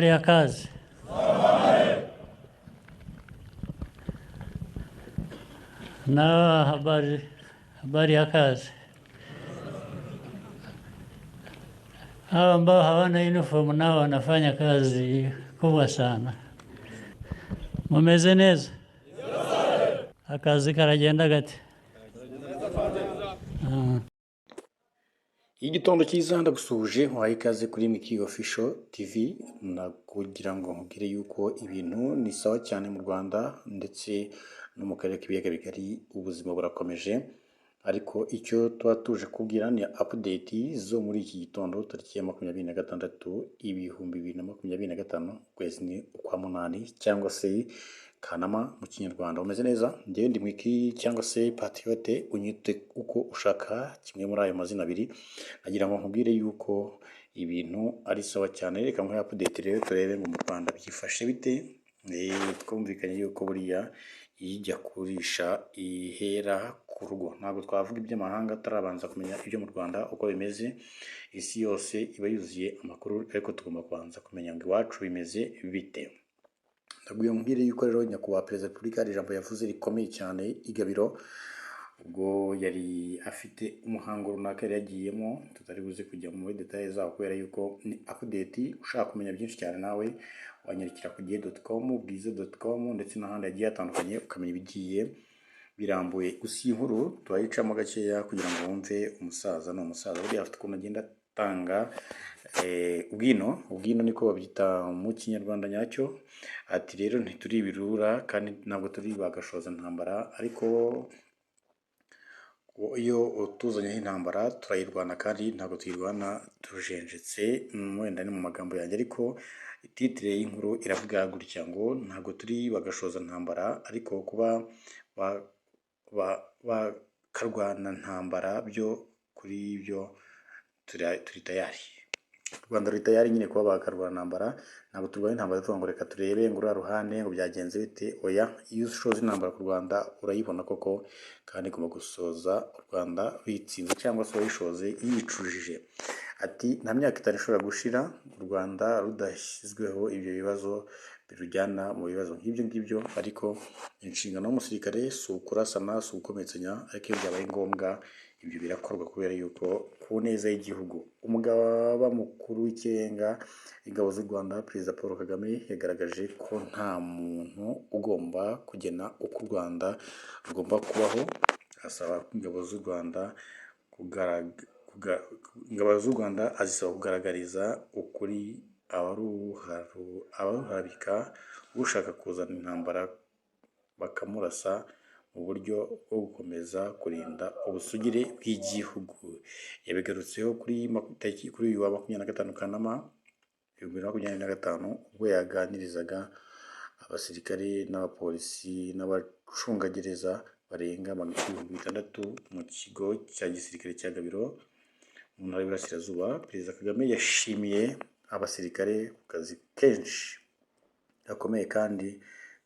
Habari ya kazi. Na habari ya kazi. Hawa ambao hawana uniform nao wanafanya kazi kubwa sana. Mumeze neza? Akazi karagenda gate? Igitondo cyiza ndagusuhuje wahaye ikaze kuri Miki Official TV kugira ngo nkubwire yuko ibintu ni sawa cyane mu Rwanda ndetse no mu karere k'ibiyaga bigari ubuzima burakomeje, ariko icyo tuba tuje kubwira ni update zo muri iki gitondo tariki ya 26 ibihumbi 2025 ukwezi ni ukwa munani cyangwa se Kanama mu Kinyarwanda. Umeze neza? Njyewe ndi Miki cyangwa se Patriote, unyite uko ushaka kimwe muri ayo mazina abiri. Nagira ngo nkubwire yuko ibintu ari sawa cyane. Reka nkore update rero turebe ngo mu Rwanda byifashe bite. Twumvikanye yuko buriya ijya kurisha ihera ku rugo. Ntabwo twavuga iby'amahanga tarabanza kumenya ibyo mu Rwanda uko bimeze. Isi yose iba yuzuye amakuru, ariko tugomba kubanza kumenya ngo iwacu bimeze bite. Ndaguye nkubwire yuko rero nyakubahwa Perezida wa Repubulika hari ijambo yavuze rikomeye cyane igabiro, ubwo yari afite umuhango runaka yari yagiyemo, tutari buze kujya muri details zawo kubera yuko ni update. Ushaka kumenya byinshi cyane nawe wanyarikira ku gihe.com, bwiza.com ndetse n'ahandi yagiye hatandukanye ukamenya ibigiye birambuye. Gusa iyi nkuru turayicamo gakeya kugira ngo wumve umusaza no umusaza buriya afite ukuntu agenda atanga ubwino niko babyita mu Kinyarwanda nyacyo. Ati rero ntituri ibirura kandi ntabwo turi bagashoza ntambara, ariko iyo utuzanyeho intambara turayirwana kandi ntabwo tuyirwana tujenjetse. Wenda ni mu magambo yanjye, ariko titire y'inkuru iravuga gutya ngo ntabwo turi bagashoza ntambara, ariko kuba bakarwana ntambara byo kuri byo turi tayari. U Rwanda ruri tayari nyine kuba bakarwana ntambara. Ntabwo turwaye intambara tuvuga ngo reka turebe ngo uriya ruhande ngo byagenze bite. Oya, iyo ushoza intambara ku Rwanda urayibona koko, kandi igomba gusoza u Rwanda ruyitsinze cyangwa se uyishoze yicujije. Ati nta myaka 5 ishobora gushira u Rwanda rudashyizweho ibyo bibazo birujyana mu bibazo nk'ibyo ngibyo, ariko inshingano y'umusirikare si ukurasana, si ugukometsanya, ariko iyo byabaye ngombwa ibyo birakorwa kubera yuko ku neza y'igihugu. Umugaba mukuru w'ikirenga ingabo z'u Rwanda Perezida Paul Kagame yagaragaje ko nta muntu ugomba kugena uko u Rwanda rugomba kubaho. Asaba ingabo z'u Rwanda azisaba kugaragariza ukuri abaruharabika, ushaka kuzana intambara bakamurasa mu buryo bwo gukomeza kurinda ubusugire bw'igihugu. Yabigarutseho kuri uyu wa 25 Kanama 2025 ubwo yaganirizaga abasirikare n'abapolisi n'abacungagereza barenga 600 mu kigo cya gisirikare cya Gabiro mu ntara y'Iburasirazuba. Perezida Kagame yashimiye abasirikare ku kazi kenshi gakomeye kandi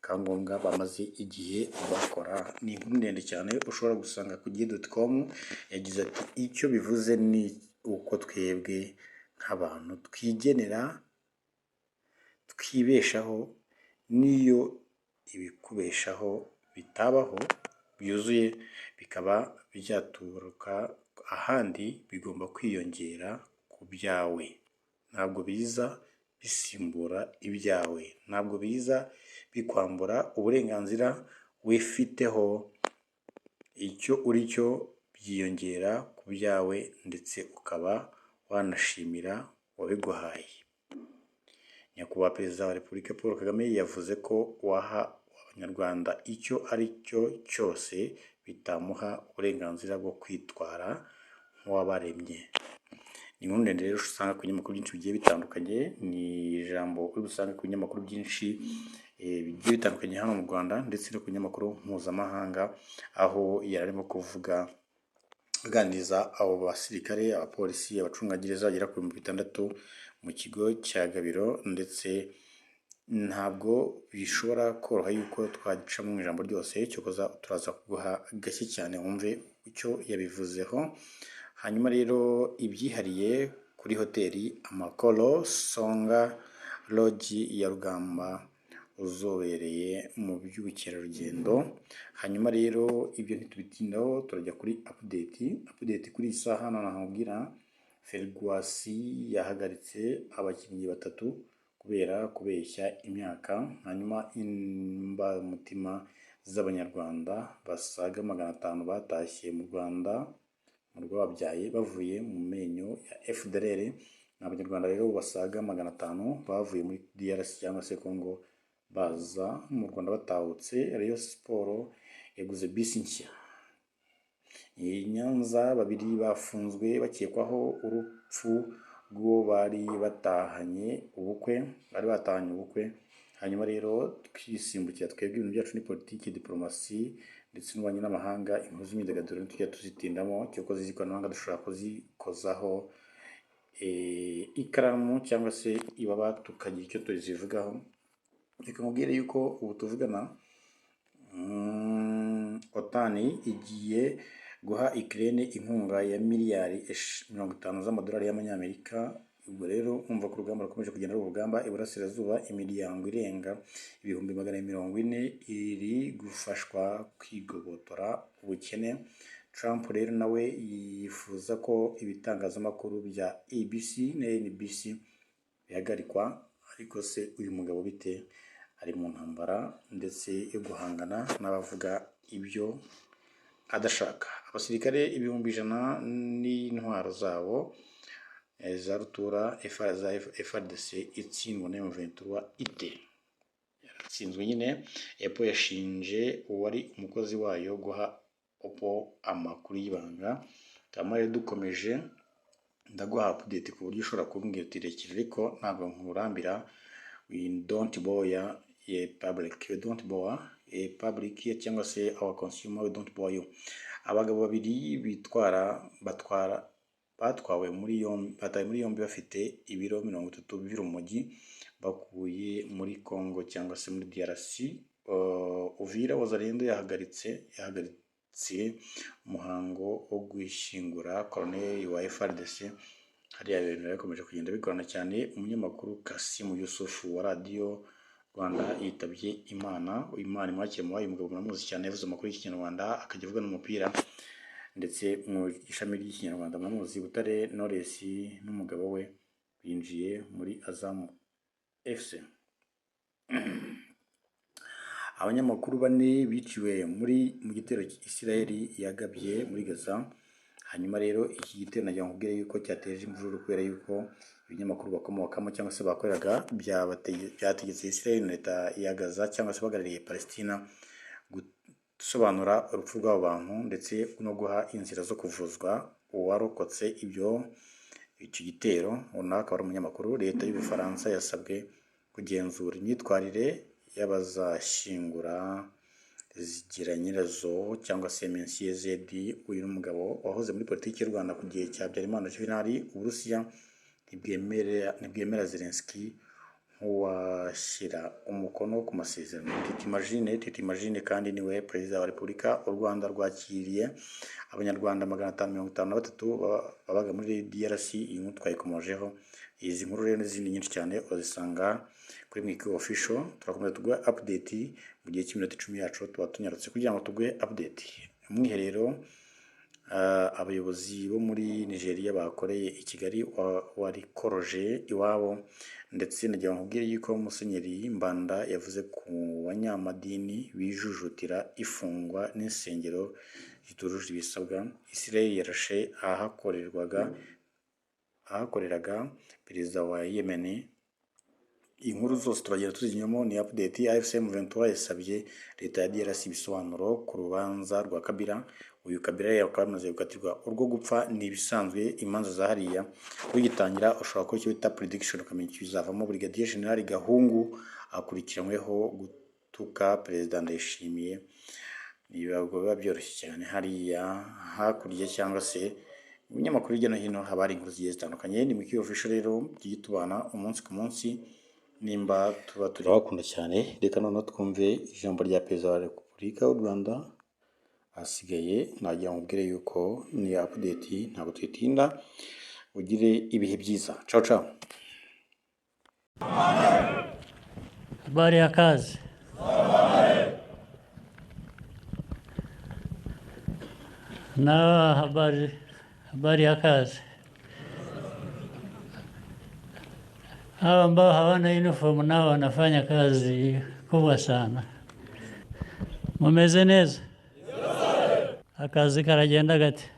kangombwa bamaze igihe bakora. Ni inkuru ndende cyane ushobora gusanga ku gihe.com. Yagize ati icyo bivuze ni uko twebwe nk'abantu twigenera twibeshaho, niyo ibikubeshaho bitabaho byuzuye bikaba byaturuka ahandi, bigomba kwiyongera ku byawe. Ntabwo biza bisimbura ibyawe, ntabwo biza bikwambura uburenganzira wifiteho. Icyo uri cyo byiyongera ku byawe ndetse ukaba wanashimira wabiguhaye. Nyakubahwa Perezida wa Repubulika Paul Kagame yavuze ko waha abanyarwanda icyo ari cyo cyose bitamuha uburenganzira bwo kwitwara nk'uwabaremye. Ni inkuru ndende rero usanga ku binyamakuru byinshi bigiye bitandukanye. Ni ijambo uri gusanga ku binyamakuru byinshi bigiye bitandukanye hano mu Rwanda ndetse no ku binyamakuru mpuzamahanga, aho yari arimo kuvuga aganiriza abo basirikare, abapolisi, abacungagereza bagera ku 600 mu kigo cya Gabiro, ndetse ntabwo bishobora koroha yuko twagica mu ijambo ryose, cyo turaza kuguha gake cyane wumve icyo yabivuzeho. Hanyuma rero ibyihariye kuri hoteli Amakoro Songa Lodge ya Rugamba uzobereye mu by'ubukerarugendo. Hanyuma rero ibyo ntitubitindaho, turajya kuri update kuri iyi saha. None nkubwira Ferwacy yahagaritse abakinnyi 3 kubera kubeshya imyaka. Hanyuma imbamutima z'abanyarwanda basaga 500 batashye mu Rwanda mu rwababyaye bavuye mu menyo ya FDLR. Abanyarwanda rero basaga 500 bavuye muri DRC cyangwa se Congo baza mu Rwanda batahutse. Rayon Sport yaguze bisi nshya. Nyanza 2 bafunzwe bakekwaho urupfu rwo bari batahanye ubukwe. Hanyuma rero twisimbukira twebwe ibintu byacu ni politiki, diplomasi ndetse n'ububanyi n'amahanga. Inkuru z'imyidagaduro tujya tuzitindamo, cyoko z'ikoranabuhanga dushobora kuzikozaho ikaramu cyangwa se ibaba tukagira icyo tuzivugaho. Reka nkubwire yuko ubu tuvugana OTAN igiye guha Ukraine inkunga ya miliyari 50 z'amadolari y'amanyamerika. Ubwo rero umva ko urugamba rukomeje kugenda ari urugamba. Iburasirazuba imiryango irenga 440 iri gufashwa kwigobotora ubukene. Trump rero nawe yifuza ko ibitangazamakuru bya ABC na NBC bihagarikwa. Ariko se uyu mugabo bite? Ari mu ntambara ndetse yo guhangana n'abavuga ibyo adashaka. Abasirikare 100,000 n'intwaro zabo za rutura FARDC itsindwa na M23 ite. Yaratsinzwe nyine. Epo yashinje uwari umukozi wayo guha Oppo amakuru y'ibanga. Kamare dukomeje ndaguha update ku buryo ushobora kumbwira utirekire, ariko ntabwo nkurambira. We don't bore a public cyangwa se our consumer, we don't bore you. Abagabo 2 batwawe muri yombi bafite ibiro 30 by'urumogi bakuye muri Congo cyangwa se muri DRC. Uvira Wazalendo yahagaritse umuhango wo gushyingura Colonel wa FARDC. Hariya ibintu byakomeje kugenda bigorana cyane. Umunyamakuru Kasim Yusuf wa Radio Rwanda yitabye Imana. Imana imwakire mu bayo. Umugabo muramuzi cyane, yavuze amakuru y'Ikinyarwanda akajya avuga n'umupira ndetse mu ishami ry'Ikinyarwanda muramuzi. Butare Knowless n'umugabo we binjiye muri Azam FC. Abanyamakuru 4 biciwe mu gitero Israel yagabye muri Gaza. Hanyuma rero iki gitero nagira nkubwire yuko cyateje imvururu kubera yuko ibinyamakuru bakomokamo cyangwa se bakoreraga byategetse Israel na leta ya Gaza cyangwa se bagarariye Palestina gusobanura urupfu rw'abo bantu ndetse no guha inzira zo kuvuzwa uwarokotse icyo gitero. Runaka wari umunyamakuru. Leta y'Ubufaransa yasabwe kugenzura imyitwarire y'abazashyingura zigira nyirazo cyangwa se Monsieur Z. Uyu n'umugabo wahoze muri politiki y'u Rwanda ku gihe cya Habyarimana Juvenal. Uburusiya ntibwemera Zelensky nk'uwashyira umukono ku masezerano. Tite Imagine kandi niwe perezida wa Repubulika. U Rwanda rwakiriye abanyarwanda 553 babaga muri DRC. Iyi nkuru twayikomojeho. Izi nkuru rero n'izindi nyinshi cyane uzisanga kuri Mwiki Official. Turakomeza tuguhe update mu gihe cy'iminota 10 yacu tuba tunyarutse kugira ngo tuguhe update. Umwiherero abayobozi bo muri Nigeria bakoreye i Kigali warikoroje iwabo, ndetse nagira nkubwire yuko Musenyeri Mbanda yavuze ku banyamadini bijujutira ifungwa n'insengero zitujuje ibisabwa. Israel yarashe ahakoreraga perezida wa Yemen. Inkuru zose turagenda tuzinyamo ni update. AFCM 23 yasabye leta ya DRC ibisobanuro ku rubanza rwa Kabila. Uyu Kabila yakamaze gukatirwa urwo gupfa ni ibisanzwe. Imanza za hariya ugitangira ushobora ko cyo bita prediction ukamenya kizavamo. Brigadier General Gahungu akurikiranyweho gutuka perezida Ndayishimiye. Nibago biba byoroshye cyane hariya hakurya cyangwa se ibinyamakuru hirya no hino haba hari inkuru zigiye zitandukanye. Ni Mwiki Official rero tugiye tubana umunsi ku munsi nimba tuba turi bakunda cyane. Reka noneho twumve ijambo rya perezida wa Repubulika y'u Rwanda. Asigaye nagira nkubwire yuko ni update ntabwo twitinda. Ugire ibihe byiza. Ciao ciao. Habari ya kazi. Na habari ya kazi. Hawa ambao hawana uniform nao wanafanya kazi kubwa sana. Mumeze neza? Akazi karagenda gate?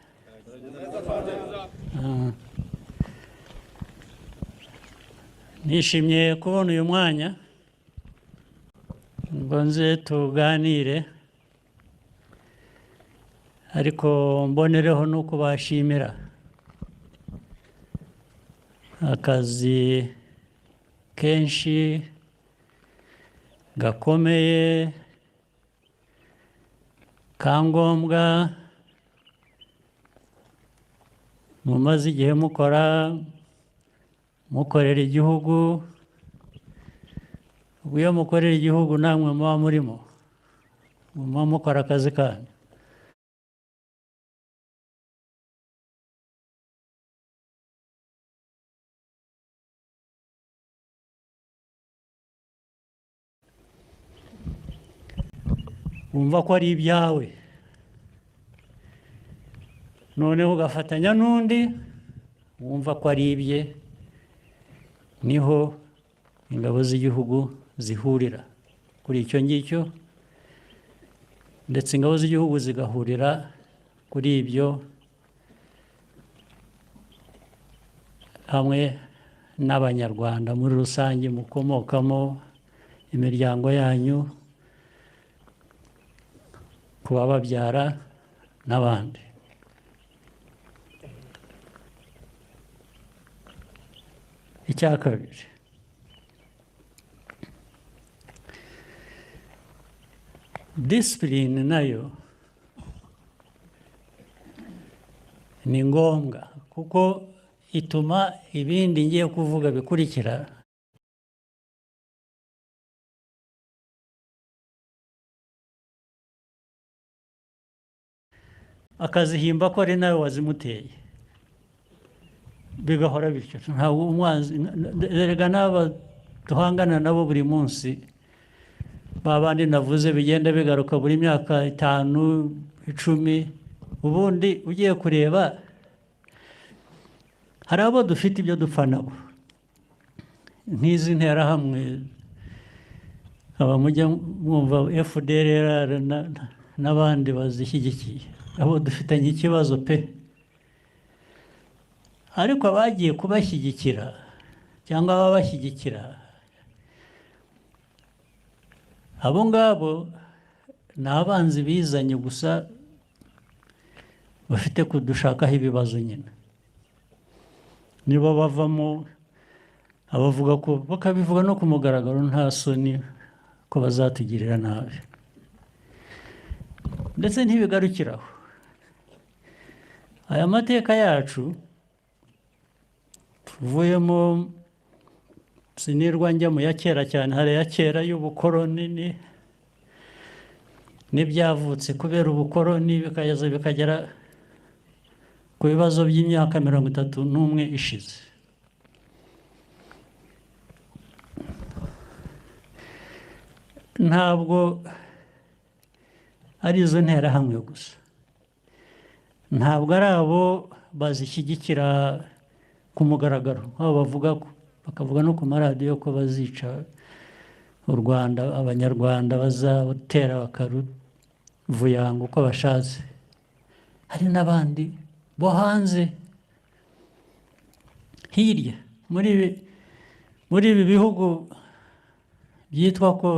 Nishimye kubona uyu mwanya ngo nze tuganire, ariko mbonereho no kubashimira akazi kenshi gakomeye ka ngombwa mumaze igihe mukorera igihugu. Ubwo iyo mukorera igihugu namwe muba murimo, muba mukora akazi kanyu. Wumva ko ari ibyawe, noneho ugafatanya n'undi wumva ko ari ibye, niho ingabo z'igihugu zihurira kuri icyo ngicyo, ndetse ingabo z'igihugu zigahurira kuri ibyo hamwe n'abanyarwanda muri rusange mukomokamo, imiryango yanyu, kubababyara n'abandi. Icya kabiri, disipurine nayo ni ngombwa, kuko ituma ibindi ngiye kuvuga bikurikira akazihimba ko ari nawe wazimuteye, bigahora bityo. Ntawe umwanzi, erega n'aba duhangana nabo buri munsi, babandi navuze bigenda bigaruka buri myaka 5, 10, ubundi ugiye kureba hari abo dufite ibyo dupfa nabo, nk'izi nterahamwe, aba mujya mwumva FDLR n'abandi bazishyigikiye, abo dufitanye ikibazo pe. Ariko abagiye kubashyigikira cyangwa ababashyigikira, abo ngabo ni abanzi bizanye gusa, bafite kudushakaho ibibazo nyine. Nibo bavamo abavuga ko, bakabivuga no ku mugaragaro nta soni, ko bazatugirira nabi. Ndetse ntibigarukiraho. Aya mateka yacu tuvuyemo, sinirwa njya mu ya kera cyane, hari ya kera y'ubukoroni n'ibyavutse kubera ubukoroni, bikagera ku bibazo by'imyaka 31 ishize. Ntabwo ari izo nterahamwe gusa, ntabwo ari abo bazishyigikira ku mugaragaro, aho bakavuga no ku maradiyo ko bazica u Rwanda, abanyarwanda bazatera bakaruvuyanga uko bashatse. Hari n'abandi bo hanze hirya muri ibi bihugu byitwa ko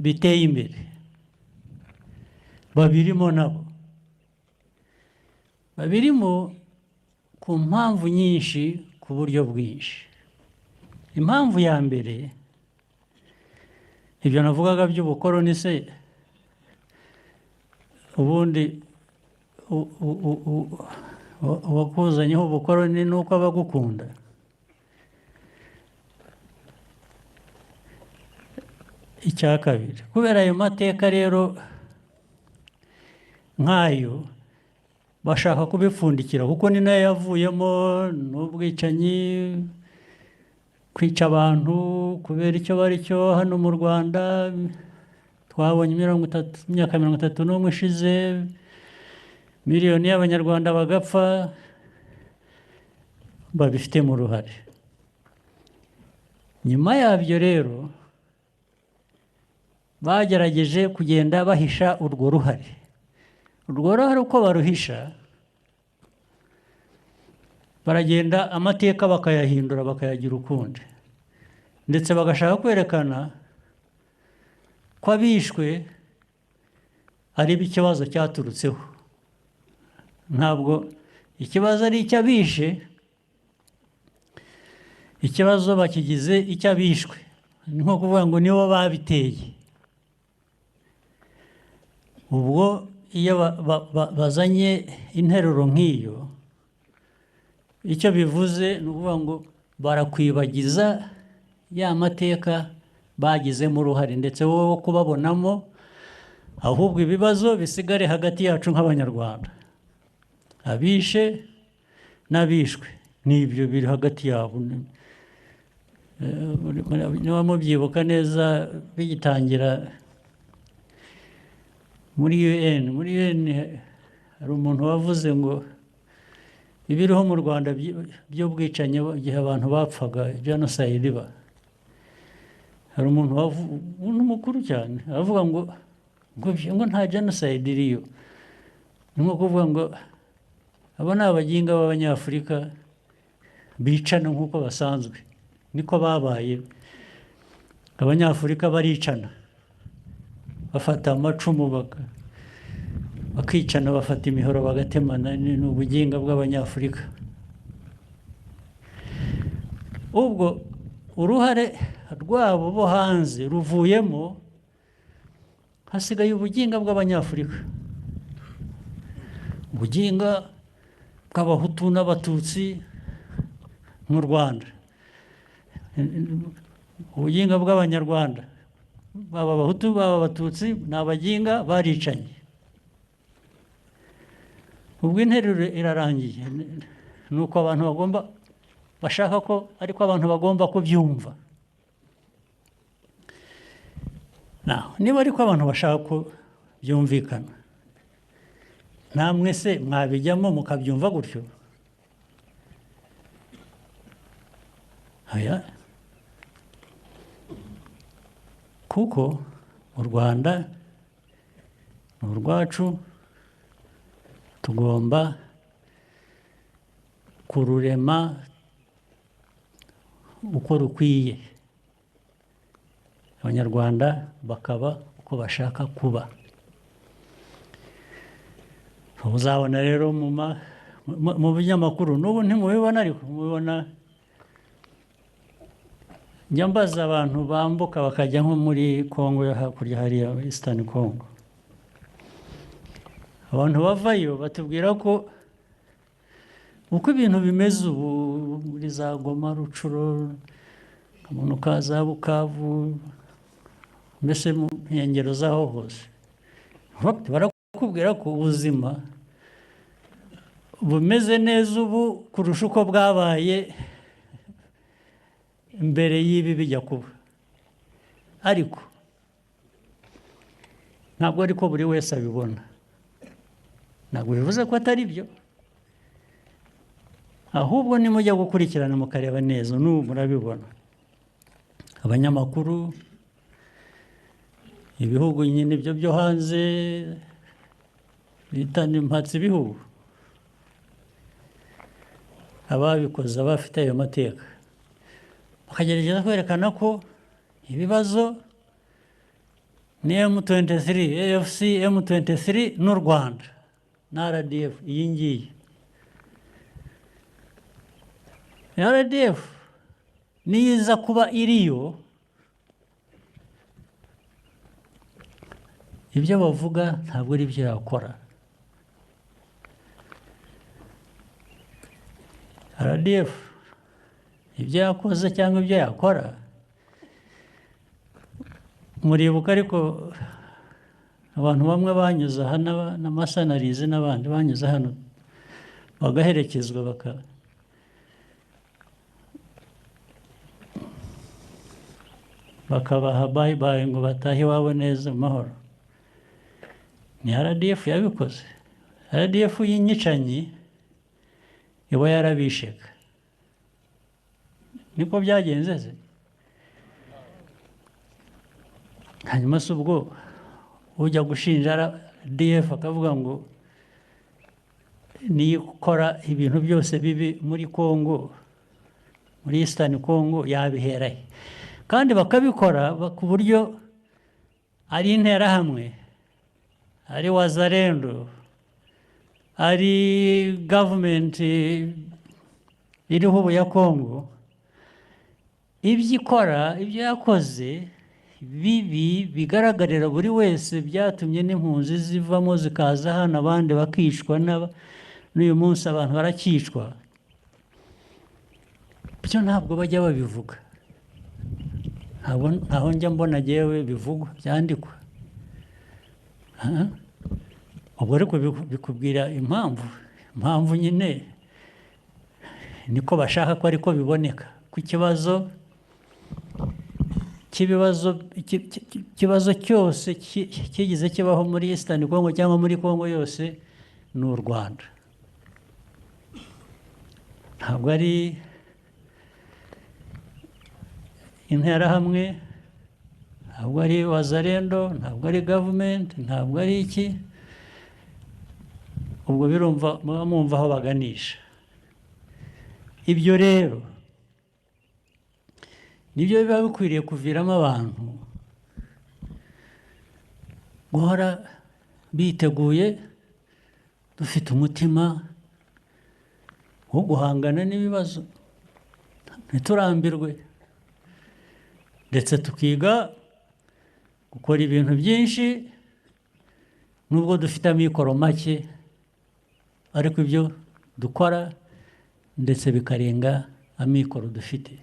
biteye imbere, babirimo nabo, babirimo ku mpamvu nyinshi, ku buryo bwinshi. Impamvu ya mbere, ibyo navugaga by'ubukoroni se, ubundi uwakuzanyeho ubukoroni ni uko abagukunda. Icya kabiri, kubera ayo mateka rero nk'ayo, bashaka kubipfundikira, kuko ni nayo yavuyemo n'ubwicanyi, kwica abantu kubera icyo bari cyo hano mu Rwanda twabonye imyaka 31 ishize miliyoni y'abanyarwanda bagapfa babifitemo uruhare. Nyuma yabyo rero bagerageje kugenda bahisha urwo ruhare uko baruhisha baragenda amateka bakayahindura bakayagira ukundi, ndetse bagashaka kwerekana ko abishwe ari ikibazo cyaturutseho. Ntabwo ikibazo ari icy'abishe, ikibazo bakigize icy'abishwe. Ni nko kuvuga ngo nibo babiteye. Ubwo iyo bazanye interuro nk'iyo, icyo bivuze ni ukuvuga ngo barakwibagiza ya mateka bagizemo uruhare, ndetse wowe kubabonamo, ahubwo ibibazo bisigare hagati yacu nk'abanyarwanda, abishe n'abishwe n'ibyo biri hagati yabo. Niba mubyibuka neza bigitangira muri UN hari umuntu wavuze ngo ibiriho mu Rwanda by'ubwicanyi igihe abantu bapfaga genocide iba, hari umuntu mukuru cyane avuga ngo nta genocide iriyo. Ni nko kuvuga ngo abo ni abaginga b'Abanyafurika bicana nk'uko basanzwe, niko babaye. Abanyafurika baricana, bafata amacumu bakicana, bafata imihoro bagatemana. Ni ubuginga bw'Abanyafurika. Ubwo uruhare rwabo bo hanze ruvuyemo, hasigaye ubuginga bw'Abanyafurika, ubuginga bw'Abahutu n'Abatutsi mu Rwanda, ubuginga bw'Abanyarwanda, baba Abahutu baba Abatutsi, ni abaginga baricanye. Ubwo interuro irarangiye. Ni uko abantu bashaka ko ariko abantu bagomba kubyumva. Niba ariko abantu bashaka ko byumvikana, namwe se mwabijyamo mukabyumva gutyo? Kuko u Rwanda ni urwacu, tugomba kururema uko rukwiye, Abanyarwanda bakaba uko bashaka kuba. Uzabona rero mu binyamakuru, n'ubu ntimubibona ariko mubibona, njya mbaza abantu bambuka bakajya nko muri Congo yo hakurya hariya Eastern Congo, abantu bavayo batubwira ko uko ibintu bimeze ubu muri za Goma, Rucuro, Kamunuka, za Bukavu, mbese mu nkengero zaho hose, barakubwira ko ubuzima bumeze neza ubu kurusha uko bwabaye mbere y'ibi bijya kuba. Ariko ntabwo ariko buri wese abibona. Ntabwo bivuze ko atari byo, ahubwo nimujya gukurikirana mukareba neza, n'ubu murabibona. Abanyamakuru, ibihugu nyine ibyo byo hanze bita impatsi ibihugu, ababikoze abafite ayo mateka bakagerageza kwerekana ko ibibazo ni M23, AFC, M23 n'u Rwanda na RDF. Iyi ngiyi RDF niyo iza kuba iriyo, ibyo bavuga ntabwo ari byo yakora. RDF ibyo yakoze cyangwa ibyo yakora muribuka, ariko abantu bamwe banyuze hano n'amasanarizi n'abandi banyuze hano bagaherekezwa bakabaha bayi ngo batahe iwabo neza mu mahoro. Ni RDF yabikoze. RDF y'inyicanyi iba yarabisheka. Niko byagenze se. Hanyuma se ubwo ujya gushinja RDF akavuga ngo niyo ikora ibintu byose bibi muri Congo, muri Eastern Congo, yabiherahe kandi bakabikora ku buryo ari interahamwe, ari wazalendo, ari government iriho ubu ya Congo, ibyo ikora, ibyo yakoze bibi bigaragarira buri wese, byatumye n'impunzi zivamo zikaza hano, abandi bakicwa, n'uyu munsi abantu barakicwa. Byo ntabwo bajya babivuga, ntaho njya mbona jyewe bivugwa byandikwa. Ubwo ariko bikubwira impamvu nyine niko bashaka ko ariko biboneka ku kibazo cyose kigize kibaho muri Eastern Congo cyangwa muri Congo yose ni u Rwanda. Ntabwo ari interahamwe, ntabwo ari wazalendo, ntabwo ari government, ntabwo ari iki. Ubwo birumva mwumva aho baganisha. Ibyo rero nibyo biba bikwiriye kuviramo abantu guhora biteguye, dufite umutima wo guhangana n'ibibazo, ntiturambirwe, ndetse tukiga gukora ibintu byinshi nubwo dufite amikoro make, ariko ibyo dukora ndetse bikarenga amikoro dufite.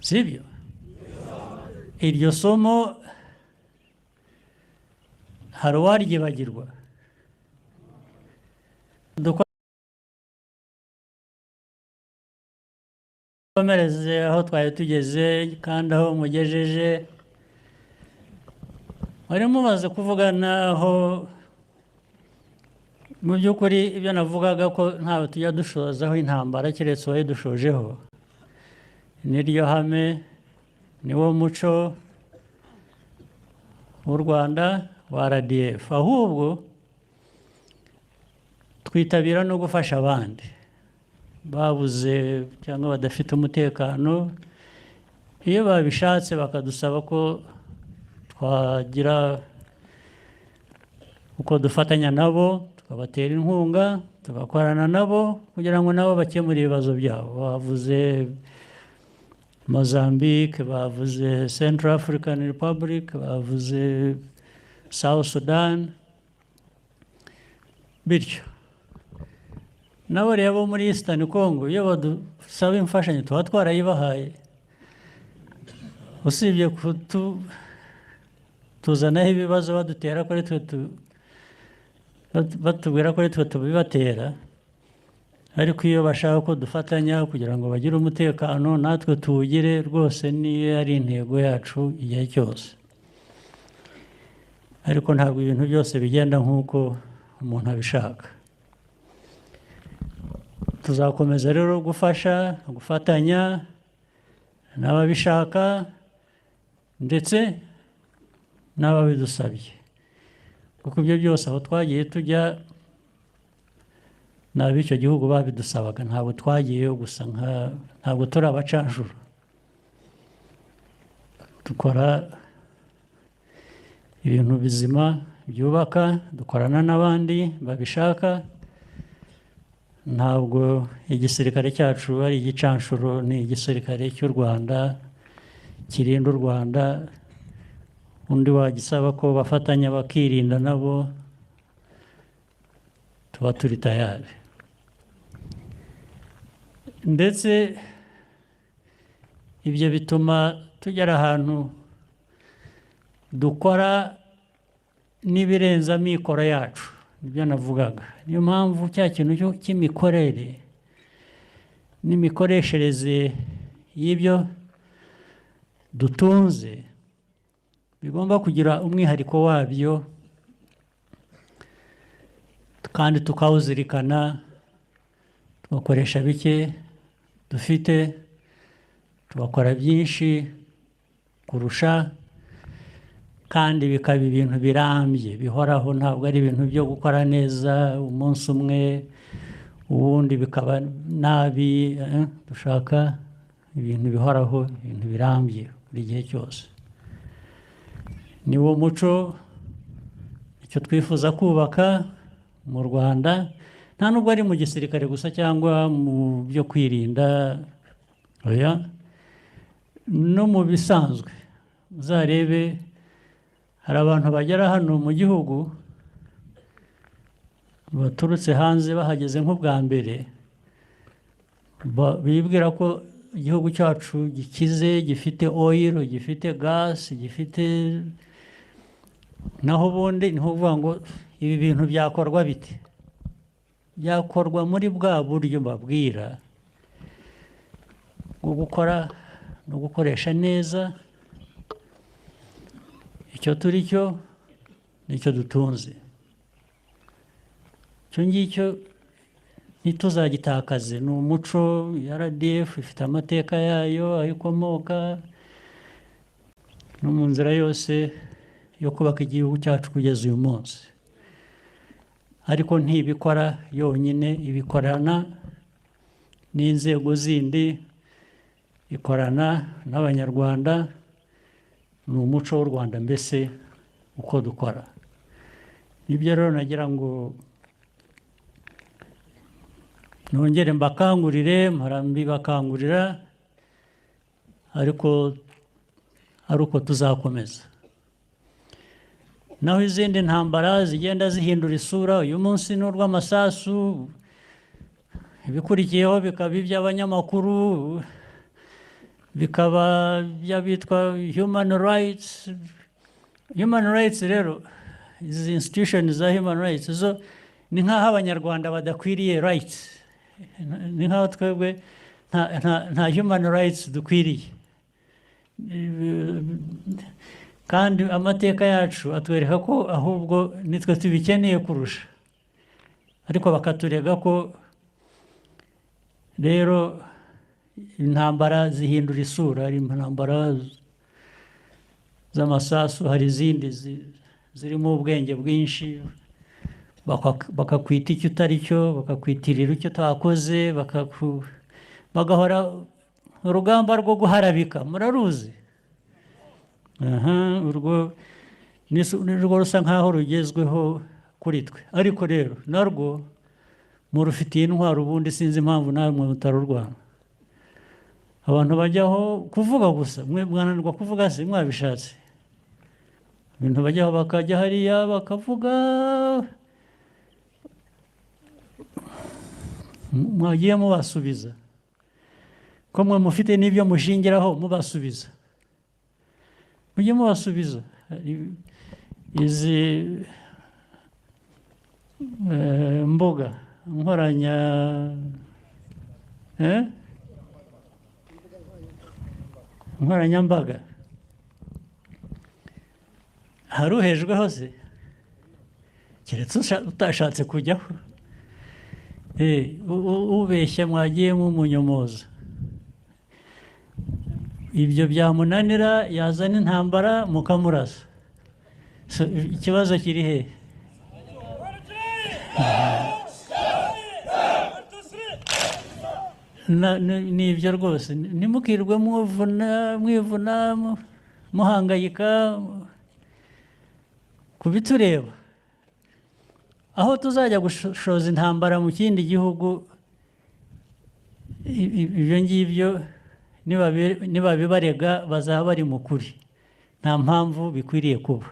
Sibyo? Iryo somo hari uwaryibagirwa. Dukomereze aho twari tugeze kandi aho mugejeje. Wari mumaze kuvugana aho mu by'ukuri ibyo navugaga ko ntawe tujya dushozaho intambara keretse uwayidushojeho. Niryo hame, niwo muco w'u Rwanda wa RDF. Ahubwo twitabira no gufasha abandi babuze cyangwa badafite umutekano. Iyo babishatse bakadusaba ko twagira uko dufatanya nabo, tukabatera inkunga, tugakorana nabo kugira ngo nabo bakemure ibibazo byabo. Bavuze Mozambique, bavuze Central African Republic, bavuze South Sudan, bityo nabo rero muri Eastern Congo iyo badusaba imfashanyo tuba twarayibahaye, usibye tuzanaho ibibazo badutera ko ari twe batubwira ko ari twe tubibatera. Ariko iyo bashaka ko dufatanya kugira ngo bagire umutekano natwe tuwugire, rwose niyo ari intego yacu igihe cyose. Ariko ntabwo ibintu byose bigenda nk'uko umuntu abishaka. Tuzakomeza rero gufasha, gufatanya n'ababishaka ndetse n'ababidusabye, kuko ibyo byose aho twagiye tujya n'ab'icyo gihugu babidusabaga. Ntabwo twagiyeyo gusa ntabwo turi abacanshuro. Dukora ibintu bizima byubaka, dukorana n'abandi babishaka. Ntabwo igisirikare cyacu ari igicanshuro, ni igisirikare cy'u Rwanda kirinda u Rwanda. Undi wagisaba ko bafatanya bakirinda nabo, tuba turi tayari. Ndetse ibyo bituma tugera ahantu dukora n'ibirenze amikoro yacu, nibyo navugaga. Niyo mpamvu cya kintu cy'imikorere n'imikoreshereze y'ibyo dutunze bigomba kugira umwihariko wabyo kandi tukawuzirikana, tugakoresha bike dufite, tugakora byinshi kurusha, kandi bikaba ibintu birambye bihoraho, ntabwo ari ibintu byo gukora neza umunsi umwe ubundi bikaba nabi. Dushaka ibintu bihoraho, ibintu birambye buri gihe cyose. Ni wo muco icyo twifuza kubaka mu Rwanda, nta nubwo ari mu gisirikare gusa cyangwa mu byo kwirinda, oya, no mu bisanzwe. Uzarebe hari abantu bagera hano mu gihugu baturutse hanze, bahageze nk'ubwa mbere, bibwira ko igihugu cyacu gikize, gifite oil, gifite gas, gifite, naho ubundi ni ukuvuga ngo ibi bintu byakorwa bite? Byakorwa muri bwa buryo mbabwira bwo gukora no gukoresha neza icyo turi cyo n'icyo dutunze. Icyo ngicyo ntituzagitakaze. Ni umuco, RDF ifite amateka yayo, aho ikomoka, no mu nzira yose yo kubaka igihugu cyacu kugeza uyu munsi. Ariko ntibikora yonyine, ibikorana n'inzego zindi, ikorana n'Abanyarwanda. Ni umuco w'u Rwanda mbese uko dukora. Nibyo rero nagira ngo nongere mbakangurire, mbibakangurira, ariko ari uko tuzakomeza. Naho izindi ntambara zigenda zihindura isura, uyu munsi ni urw'amasasu, ibikurikiyeho bikaba iby'abanyamakuru, bikaba by'abitwa human rights. Human rights rero, izi institutions za human rights zo ni nk'aho Abanyarwanda badakwiriye rights, ni nk'aho twebwe nta human rights dukwiriye. Kandi amateka yacu atwereka ko ahubwo nitwe tubikeneye kurusha, ariko bakaturega ko rero intambara zihindura isura. Hari intambara z'amasasu, hari izindi zirimo ubwenge bwinshi, bakakwita icyo utari cyo, bakakwitirira icyo utakoze, bagahora urugamba rwo guharabika, muraruzi. Urwo nirwo rusa nkaho rugezweho kuri twe, ariko rero narwo murufitiye intwaro. Ubundi sinzi impamvu namwe mutarurwana. Abantu bajyaho kuvuga gusa, mwe mwananirwa kuvuga se mwabishatse. Ibintu bajyaho bakajya hariya bakavuga, mwagiye mubasubiza ko mwe mufite n'ibyo mushingiraho, mubasubiza, mujye mubasubiza. Izi mbuga nkoranyambaga, haruhejweho se, keretse utashatse kujyaho. Ubeshya mwagiye mumunyomoza. Ibyo byamunanira, yazana intambara mukamurasa. Ikibazo kiri he? Ni ibyo rwose. Ntimukirwe mwivuna muhangayika ku bitureba. Aho tuzajya gushoza intambara mu kindi gihugu, ibyo ngibyo nibabibarega bazaba bari mu kuri. Nta mpamvu bikwiriye kuba.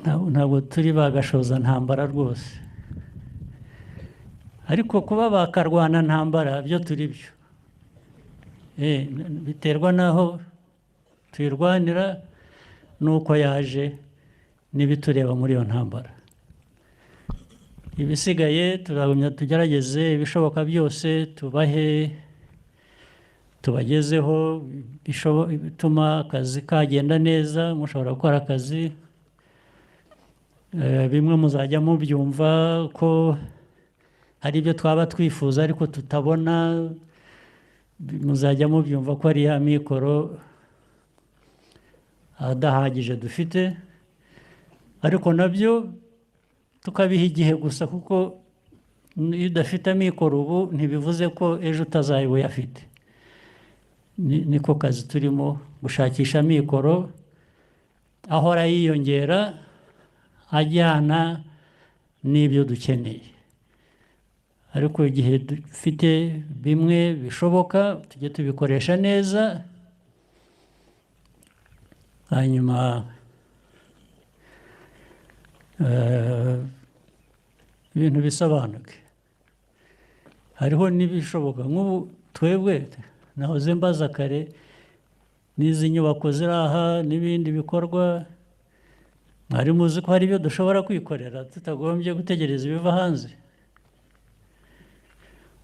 Ntabwo turi bagashoza ntambara rwose. Ariko kuba bakarwana ntambara byo turi byo. Biterwa n'aho tuyirwanira n'uko yaje n'ibitureba muri iyo ntambara. Ibisigaye turagumya tugerageze ibishoboka byose, tubahe tubagezeho bituma akazi kagenda neza, mushobora gukora akazi. Bimwe muzajya mubyumva ko hari ibyo twaba twifuza ariko tutabona, muzajya mubyumva ko ari ya mikoro adahagije dufite, ariko nabyo tukabiha igihe gusa, kuko iyo udafite amikoro ubu ntibivuze ko ejo utazayiba uyafite. Niko kazi turimo, gushakisha amikoro ahora yiyongera ajyana n'ibyo dukeneye, ariko igihe dufite bimwe bishoboka tujye tubikoresha neza, hanyuma ibintu bisobanuke. Hariho n'ibishoboka, nk'ubu twebwe nahoze mbaza kare, n'izi nyubako ziri aha n'ibindi bikorwa, mwari muzi ko hari ibyo dushobora kwikorera tutagombye gutegereza ibiva hanze.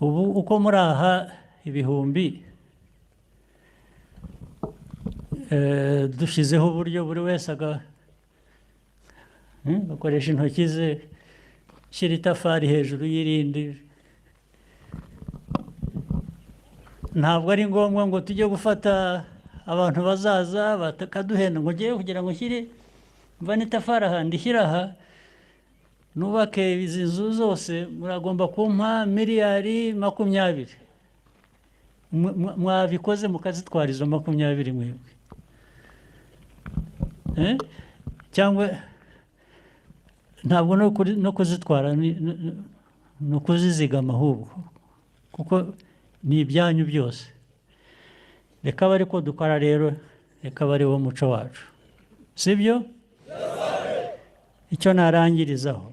Ubu uko muri aha ibihumbi, dushyizeho uburyo buri wese agakoresha intoki ze, shyira itafari hejuru y'irindi. Ntabwo ari ngombwa ngo tujye gufata abantu bazaza bakaduhenda ngo ugiye kugira ngo ushyire mva n'itafari ahandi ishyira aha, nubake izi nzu zose muragomba kumpa miliyari 20. Mwabikoze mukazitwara izo 20 mwebwe, cyangwa ntabwo no kuzitwara ni ukuzizigama ahubwo, kuko ni ibyanyu byose. Reka bari ko dukora rero, reka bari wo muco wacu, sibyo? Icyo narangirizaho,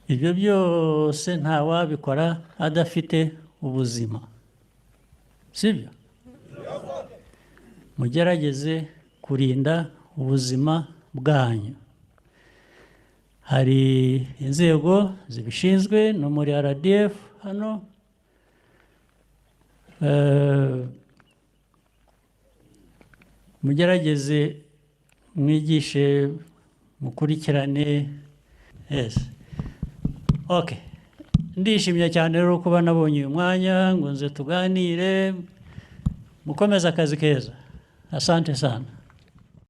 ibyo byose nta wabikora adafite ubuzima, sibyo? Mugerageze kurinda ubuzima bwanyu. Hari inzego zibishinzwe no muri RDF hano, mugerageze mwigishe, mukurikirane. Yes. Okay. Ndishimye cyane rero kuba nabonye uyu mwanya ngo nze tuganire. Mukomeze akazi keza. Asante sana.